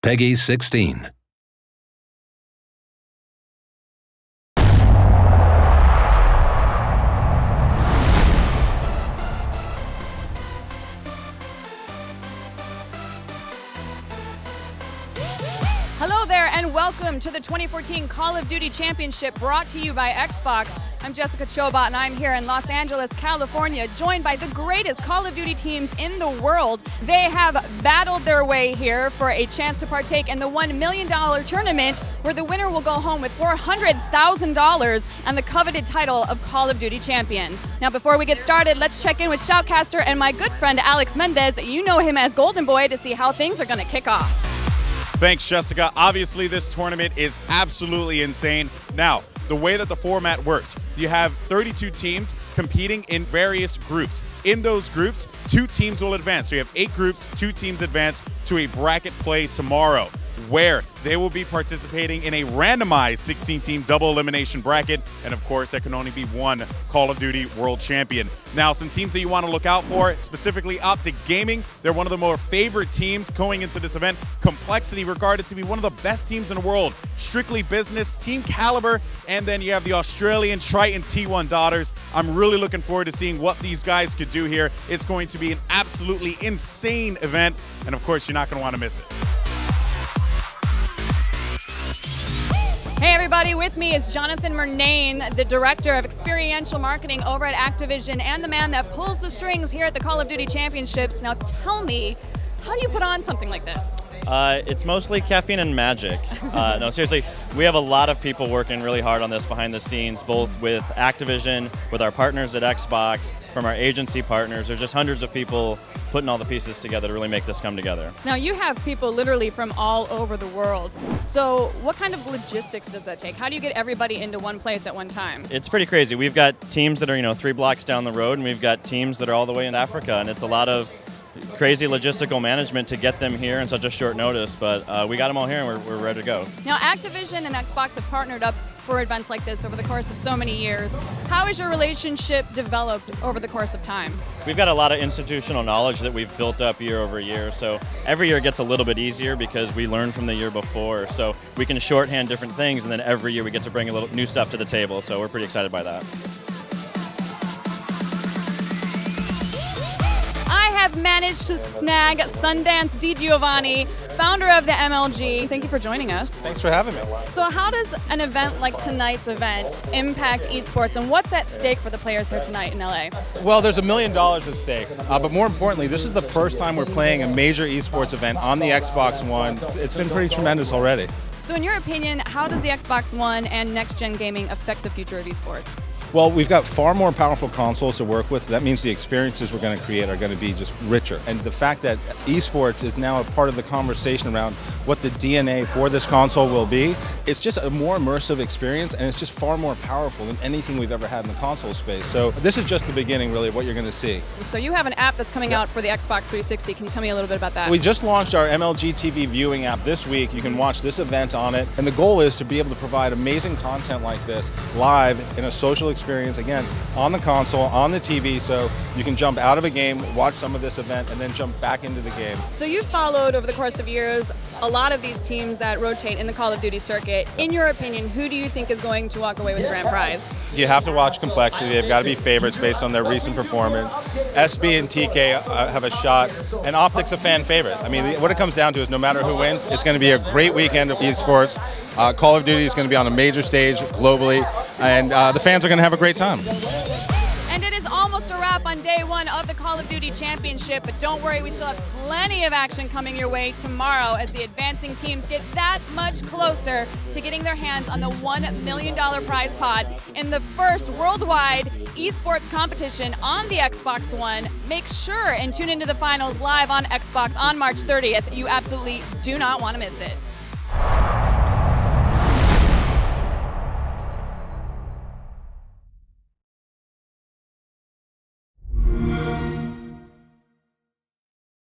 Peggy 16. Hello there and welcome to the 2014 Call of Duty Championship brought to you by Xbox. I'm Jessica Chobot and I'm here in Los Angeles, California, joined by the greatest Call of Duty teams in the world. They have battled their way here for a chance to partake in the $1 million tournament where the winner will go home with $400,000 and the coveted title of Call of Duty Champion. Now before we get started, let's check in with Shoutcaster and my good friend Alex Mendez. You know him as Golden Boy, to see how things are going to kick off. Thanks, Jessica. Obviously, this tournament is absolutely insane. Now, the way that the format works, you have 32 teams competing in various groups. In those groups, 2 teams will advance. So you have 8 groups, 2 teams advance to a bracket play tomorrow, where they will be participating in a randomized 16-team double elimination bracket, and of course there can only be one Call of Duty World Champion. Now, some teams that you want to look out for, specifically Optic Gaming. They're one of the more favorite teams going into this event. Complexity, regarded to be one of the best teams in the world. Strictly Business, Team Caliber, and then you have the Australian Triton T1 Daughters. I'm really looking forward to seeing what these guys could do here. It's going to be an absolutely insane event, and of course you're not going to want to miss it. Hey everybody, with me is Jonathan Murnane, the Director of Experiential Marketing over at Activision and the man that pulls the strings here at the Call of Duty Championships. Now tell me, how do you put on something like this? It's mostly caffeine and magic. No, seriously, we have a lot of people working really hard on this behind the scenes, both with Activision, with our partners at Xbox, from our agency partners. There's just hundreds of people putting all the pieces together to really make this come together. Now you have people literally from all over the world. So what kind of logistics does that take? How do you get everybody into one place at one time? It's pretty crazy. We've got teams that are 3 blocks down the road, and we've got teams that are all the way in Africa, and it's a lot of crazy logistical management to get them here in such a short notice, but we got them all here and we're ready to go. Now Activision and Xbox have partnered up for events like this over the course of so many years. How has your relationship developed over the course of time? We've got a lot of institutional knowledge that we've built up year over year, so every year gets a little bit easier because we learn from the year before, so we can shorthand different things, and then every year we get to bring a little new stuff to the table, so we're pretty excited by that. I have managed to snag Sundance DiGiovanni, founder of the MLG. Thank you for joining us. Thanks for having me. So how does an event like tonight's event impact esports, and what's at stake for the players here tonight in LA? Well, there's $1 million at stake, but more importantly, this is the first time we're playing a major esports event on the Xbox One. It's been pretty tremendous already. So in your opinion, how does the Xbox One and next-gen gaming affect the future of esports? Well, we've got far more powerful consoles to work with. That means the experiences we're going to create are going to be just richer. And the fact that esports is now a part of the conversation around what the DNA for this console will be, it's just a more immersive experience, and it's just far more powerful than anything we've ever had in the console space. So this is just the beginning, really, of what you're going to see. So you have an app that's coming out for the Xbox 360. Can you tell me a little bit about that? We just launched our MLG TV viewing app this week. You can watch this event on it. And the goal is to be able to provide amazing content like this live in a social experience, again, on the console, on the TV, so you can jump out of a game, watch some of this event, and then jump back into the game. So you've followed over the course of years a lot of these teams that rotate in the Call of Duty circuit. In your opinion, who do you think is going to walk away with the grand prize? You have to watch Complexity. They've got to be favorites based on their recent performance. SB and TK have a shot, and Optic's a fan favorite. I mean, what it comes down to is no matter who wins, it's going to be a great weekend of esports. Call of Duty is going to be on a major stage globally, and the fans are going to have a great time. And it is almost a wrap on day one of the Call of Duty Championship, but don't worry, we still have plenty of action coming your way tomorrow as the advancing teams get that much closer to getting their hands on the $1 million prize pot in the first worldwide esports competition on the Xbox One. Make sure and tune into the finals live on Xbox on March 30th. You absolutely do not want to miss it.